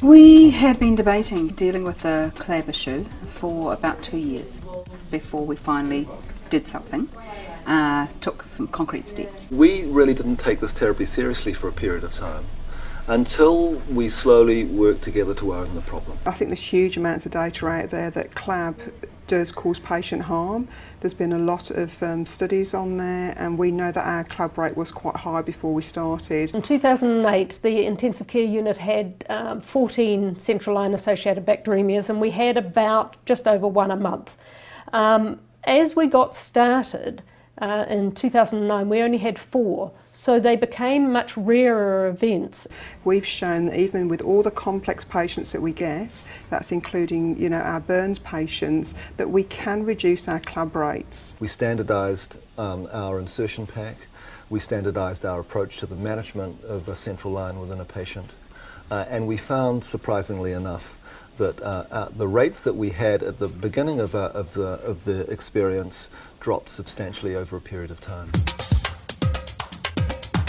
We had been debating dealing with the Clab issue for about 2 years before we finally did something, took some concrete steps. We really didn't take this terribly seriously for a period of time until we slowly worked together to own the problem. I think there's huge amounts of data out there that Clab does cause patient harm. There's been a lot of studies on there, and we know that our Clab rate was quite high before we started. In 2008, the intensive care unit had 14 central line associated bacteremias, and we had about just over one a month. As we got started in 2009, we only had 4, so they became much rarer events. We've shown that even with all the complex patients that we get, that's including our burns patients, that we can reduce our Clab rates. We standardised our insertion pack, we standardised our approach to the management of a central line within a patient, and we found, surprisingly enough, that the rates that we had at the beginning of the experience dropped substantially over a period of time.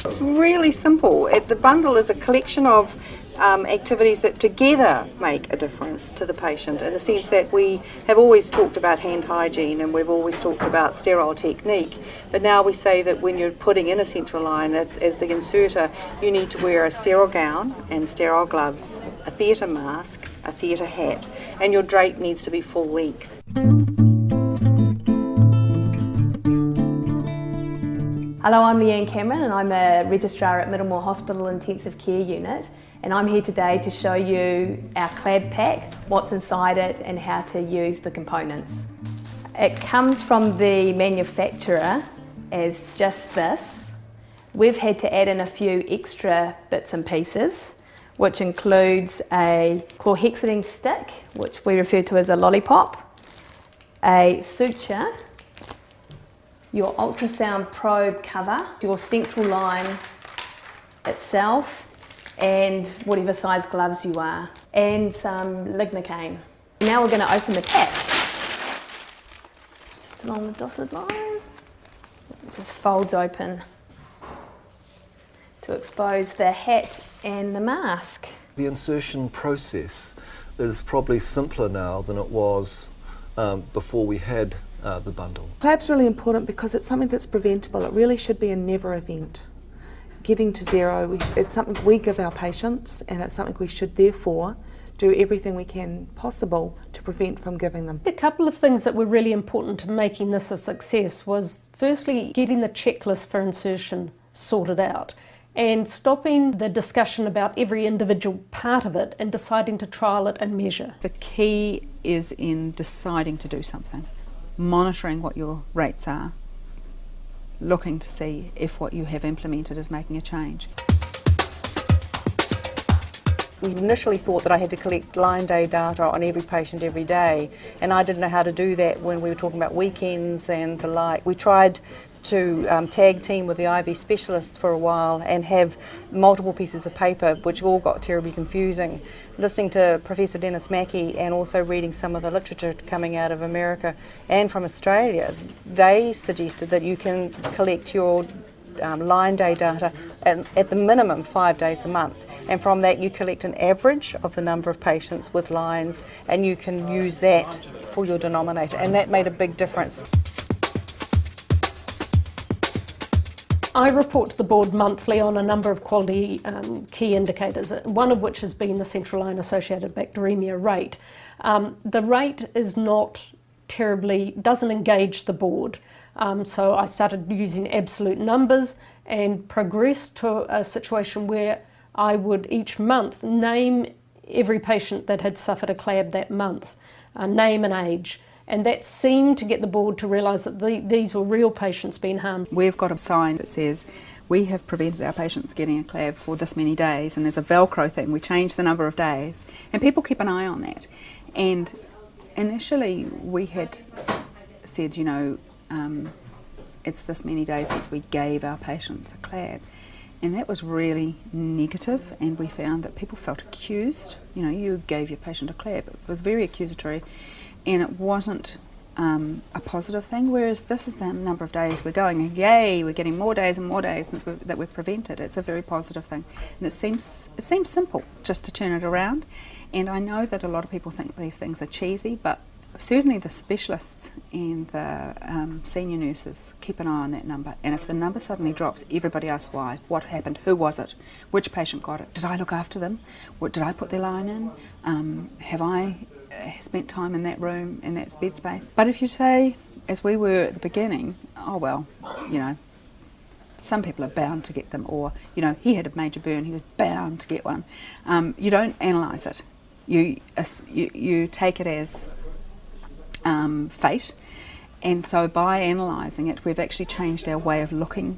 It's really simple. The bundle is a collection of activities that together make a difference to the patient, in the sense that we have always talked about hand hygiene and we've always talked about sterile technique, but now we say that when you're putting in a central line as the inserter, you need to wear a sterile gown and sterile gloves, a theatre mask, a theatre hat, and your drape needs to be full length. Hello, I'm Leanne Cameron and I'm a registrar at Middlemore Hospital Intensive Care Unit, and I'm here today to show you our Clab pack, what's inside it and how to use the components. It comes from the manufacturer as just this. We've had to add in a few extra bits and pieces, which includes a chlorhexidine stick, which we refer to as a lollipop, a suture, your ultrasound probe cover, your central line itself, and whatever size gloves you are, and some lignocaine. Now we're going to open the cap. Just along the dotted line. It just folds open to expose the hat and the mask. The insertion process is probably simpler now than it was before we had the bundle. Clab's really important because it's something that's preventable. It really should be a never event. Getting to zero, it's something we give our patients, and it's something we should therefore do everything we can possible to prevent from giving them. A couple of things that were really important to making this a success was firstly getting the checklist for insertion sorted out and stopping the discussion about every individual part of it and deciding to trial it and measure. The key is in deciding to do something, monitoring what your rates are, looking to see if what you have implemented is making a change. We initially thought that I had to collect line day data on every patient every day, and I didn't know how to do that when we were talking about weekends and the like. We tried to tag team with the IV specialists for a while and have multiple pieces of paper, which all got terribly confusing. Listening to Professor Dennis Mackey and also reading some of the literature coming out of America and from Australia, they suggested that you can collect your line day data at the minimum 5 days a month. And from that you collect an average of the number of patients with lines, and you can use that for your denominator, and that made a big difference. I report to the board monthly on a number of quality key indicators, one of which has been the central line associated bacteremia rate. The rate is not terribly, doesn't engage the board, so I started using absolute numbers and progressed to a situation where I would each month name every patient that had suffered a Clab that month, name and age. And that seemed to get the board to realise that these were real patients being harmed. We've got a sign that says we have prevented our patients getting a Clab for this many days, and there's a Velcro thing, we change the number of days, and people keep an eye on that. And initially we had said, it's this many days since we gave our patients a Clab, and that was really negative, and we found that people felt accused. You gave your patient a Clab. It was very accusatory. And it wasn't a positive thing, whereas this is the number of days we're going, and yay, we're getting more days and more days that we've prevented. It's a very positive thing, and it seems simple just to turn it around. And I know that a lot of people think these things are cheesy, but certainly the specialists and the senior nurses keep an eye on that number, and if the number suddenly drops, everybody asks why, what happened, who was it, which patient got it, did I look after them, what, did I put their line in, have I spent time in that room, in that bed space. But if you say, as we were at the beginning, oh well, you know, some people are bound to get them, or, you know, he had a major burn, he was bound to get one. You don't analyse it. You take it as fate, and so by analysing it, we've actually changed our way of looking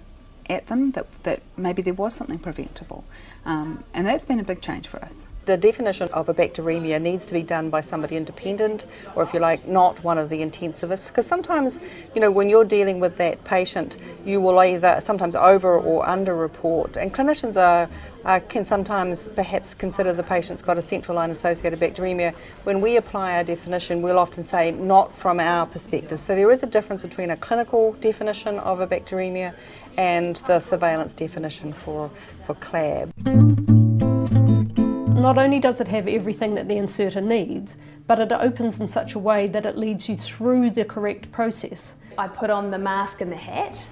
at them, that maybe there was something preventable, and that's been a big change for us. The definition of a bacteremia needs to be done by somebody independent, or if you like, not one of the intensivists, because sometimes, you know, when you're dealing with that patient, you will either sometimes over or under report, and clinicians can sometimes perhaps consider the patient's got a central line associated bacteremia. When we apply our definition, we'll often say not from our perspective. So there is a difference between a clinical definition of a bacteremia and the surveillance definition for Clab. Not only does it have everything that the inserter needs, but it opens in such a way that it leads you through the correct process. I put on the mask and the hat.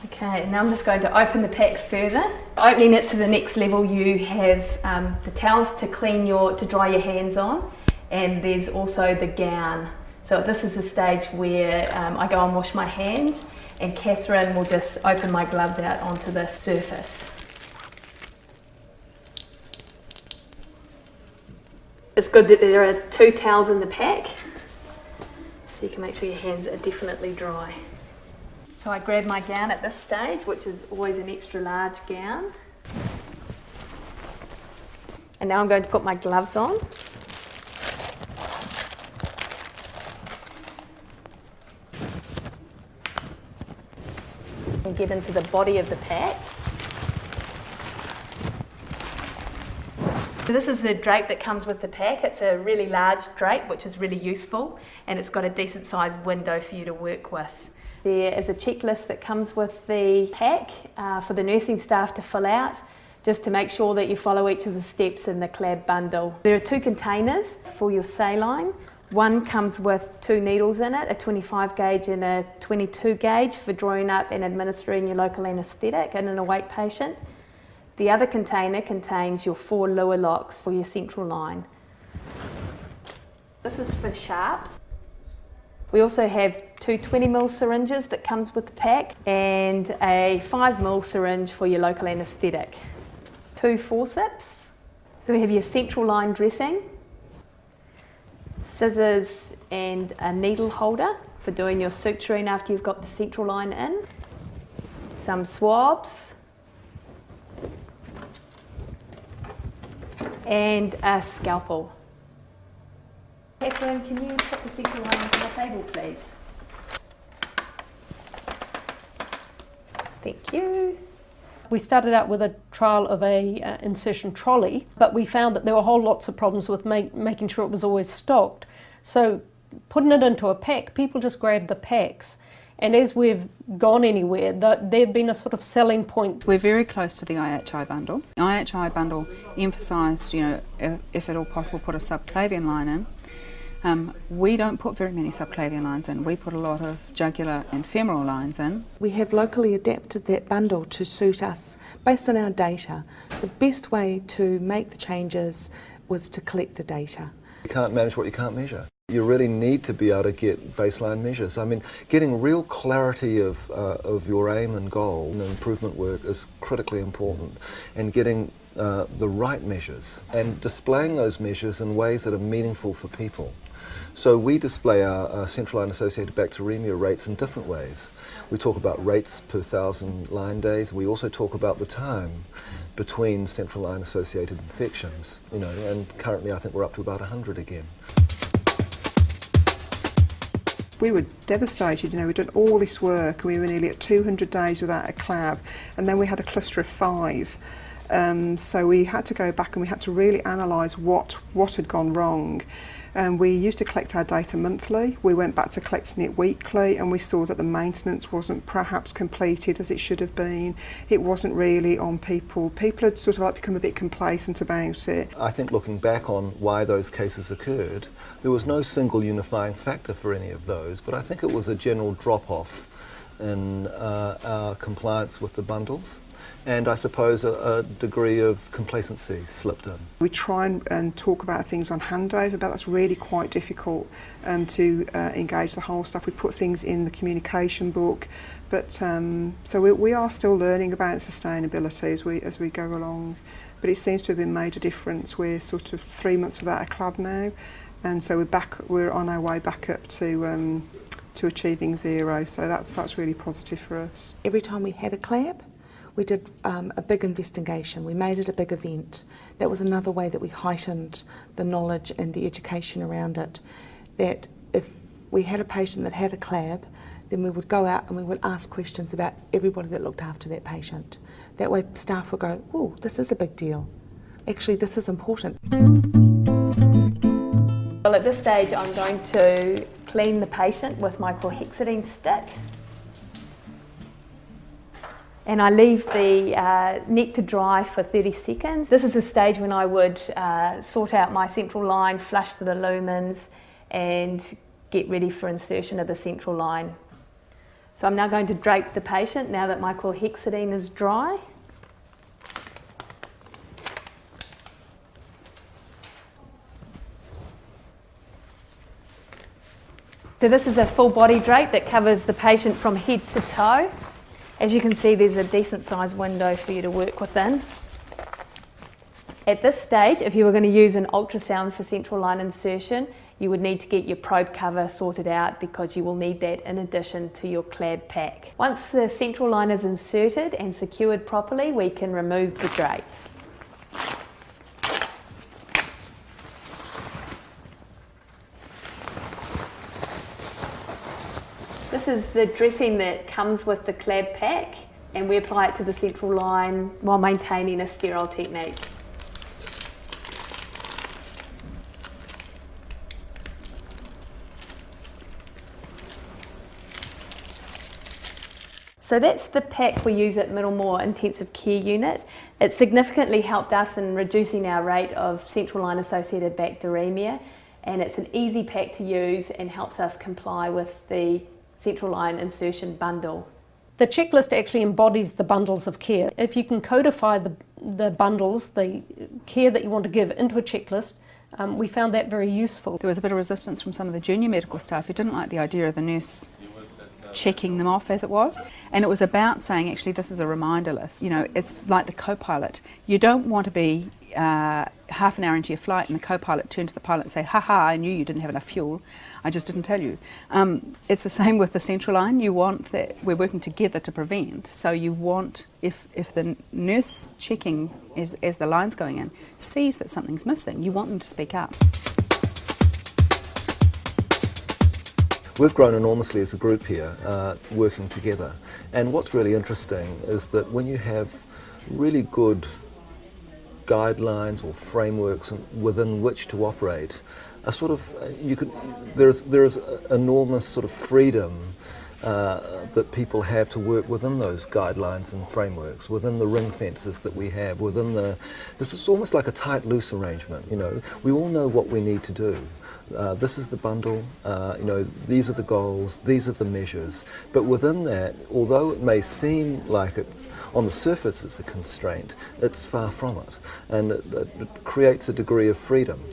Okay, and now I'm just going to open the pack further. Opening it to the next level, you have the towels to dry your hands on, and there's also the gown. So this is the stage where I go and wash my hands, and Catherine will just open my gloves out onto the surface. It's good that there are 2 towels in the pack, so you can make sure your hands are definitely dry. So I grab my gown at this stage, which is always an extra large gown. And now I'm going to put my gloves on. And get into the body of the pack. So this is the drape that comes with the pack. It's a really large drape, which is really useful, and it's got a decent sized window for you to work with. There is a checklist that comes with the pack for the nursing staff to fill out, just to make sure that you follow each of the steps in the Clab bundle. There are 2 containers for your saline. One comes with 2 needles in it, a 25 gauge and a 22 gauge for drawing up and administering your local anaesthetic in an awake patient. The other container contains your 4 Luer locks for your central line. This is for sharps. We also have 2 20ml syringes that comes with the pack, and a 5ml syringe for your local anaesthetic. 2 forceps. So we have your central line dressing, scissors and a needle holder for doing your suturing after you've got the central line in, some swabs, and a scalpel. Catherine, can you put the central line onto the table, please? Thank you. We started out with a trial of a insertion trolley, but we found that there were whole lots of problems with making sure it was always stocked. So putting it into a pack, people just grabbed the packs. And as we've gone anywhere, they've been a sort of selling point. We're very close to the IHI bundle. The IHI bundle emphasised, you know, if at all possible, put a subclavian line in. We don't put very many subclavian lines in. We put a lot of jugular and femoral lines in. We have locally adapted that bundle to suit us based on our data. The best way to make the changes was to collect the data. You can't manage what you can't measure. You really need to be able to get baseline measures. I mean, getting real clarity of your aim and goal and improvement work is critically important, and getting the right measures and displaying those measures in ways that are meaningful for people. So we display our central line associated bacteremia rates in different ways. We talk about rates per 1,000 line days. We also talk about the time between central line associated infections, you know, and currently I think we're up to about 100 again. We were devastated, you know, we'd done all this work and we were nearly at 200 days without a Clab, and then we had a cluster of 5. So we had to go back and we had to really analyse what had gone wrong. We used to collect our data monthly. We went back to collecting it weekly, and we saw that the maintenance wasn't perhaps completed as it should have been. It wasn't really on people. People had sort of like become a bit complacent about it. I think looking back on why those cases occurred, there was no single unifying factor for any of those, but I think it was a general drop-off in our compliance with the bundles, and I suppose a degree of complacency slipped in. We try and talk about things on handover, but that's really quite difficult to engage the whole staff. We put things in the communication book, but so we are still learning about sustainability as we go along. But it seems to have been made a difference. We're sort of 3 months without a Clab now, and so we're on our way back up to achieving zero. So that's really positive for us. Every time we had a Clab, we did a big investigation. We made it a big event. That was another way that we heightened the knowledge and the education around it. That if we had a patient that had a Clab, then we would go out and we would ask questions about everybody that looked after that patient. That way staff would go, oh, this is a big deal. Actually, this is important. Well, at this stage I'm going to clean the patient with my chlorhexidine stick. And I leave the neck to dry for 30 seconds. This is a stage when I would sort out my central line, flush the lumens, and get ready for insertion of the central line. So I'm now going to drape the patient now that my chlorhexidine is dry. So this is a full body drape that covers the patient from head to toe. As you can see, there's a decent sized window for you to work within. At this stage, if you were going to use an ultrasound for central line insertion, you would need to get your probe cover sorted out because you will need that in addition to your Clab pack. Once the central line is inserted and secured properly, we can remove the drape. This is the dressing that comes with the Clab pack, and we apply it to the central line while maintaining a sterile technique. So that's the pack we use at Middlemore Intensive Care Unit. It significantly helped us in reducing our rate of central line associated bacteremia, and it's an easy pack to use and helps us comply with the central line insertion bundle. The checklist actually embodies the bundles of care. If you can codify the bundles, the care that you want to give into a checklist, we found that very useful. There was a bit of resistance from some of the junior medical staff who didn't like the idea of the nurse checking them off as it was, and it was about saying actually this is a reminder list. You know, it's like the co-pilot. You don't want to be half an hour into your flight and the co-pilot turn to the pilot and say, ha ha, I knew you didn't have enough fuel, I just didn't tell you. It's the same with the central line. You want that we're working together to prevent, so you want, if the nurse checking as the line's going in sees that something's missing, you want them to speak up. We've grown enormously as a group here, working together. And what's really interesting is that when you have really good guidelines or frameworks within which to operate, a sort of there is enormous sort of freedom that people have to work within those guidelines and frameworks, within the ring fences that we have, this is almost like a tight loose arrangement. You know, we all know what we need to do. This is the bundle, you know, these are the goals, these are the measures, but within that, although it may seem like it on the surface it's a constraint, it's far from it, and it creates a degree of freedom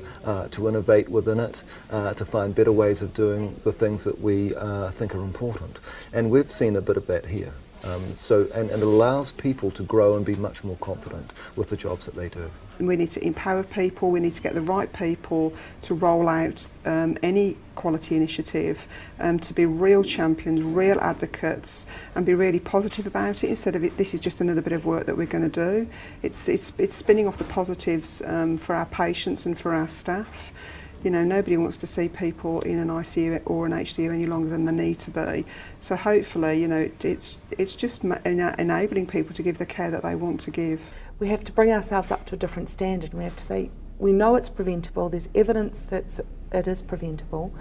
to innovate within it, to find better ways of doing the things that we think are important, and we've seen a bit of that here. And it allows people to grow and be much more confident with the jobs that they do. We need to empower people, we need to get the right people to roll out any quality initiative, to be real champions, real advocates, and be really positive about it instead of this is just another bit of work that we're going to do. It's spinning off the positives for our patients and for our staff. You know, nobody wants to see people in an ICU or an HDU any longer than they need to be. So hopefully, you know, it's just enabling people to give the care that they want to give. we have to bring ourselves up to a different standard, and we have to say, we know it's preventable, there's evidence that it is preventable,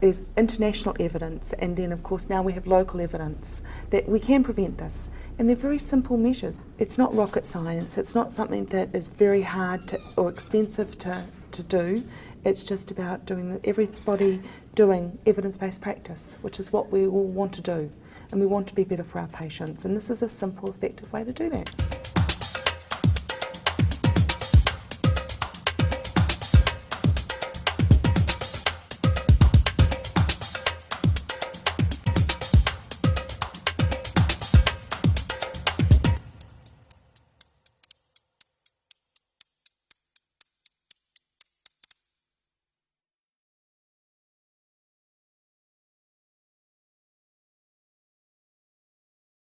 there's international evidence, and then of course now we have local evidence that we can prevent this. And they're very simple measures. It's not rocket science, it's not something that is very hard or expensive to do. It's just about everybody doing evidence-based practice, which is what we all want to do. And we want to be better for our patients. And this is a simple, effective way to do that.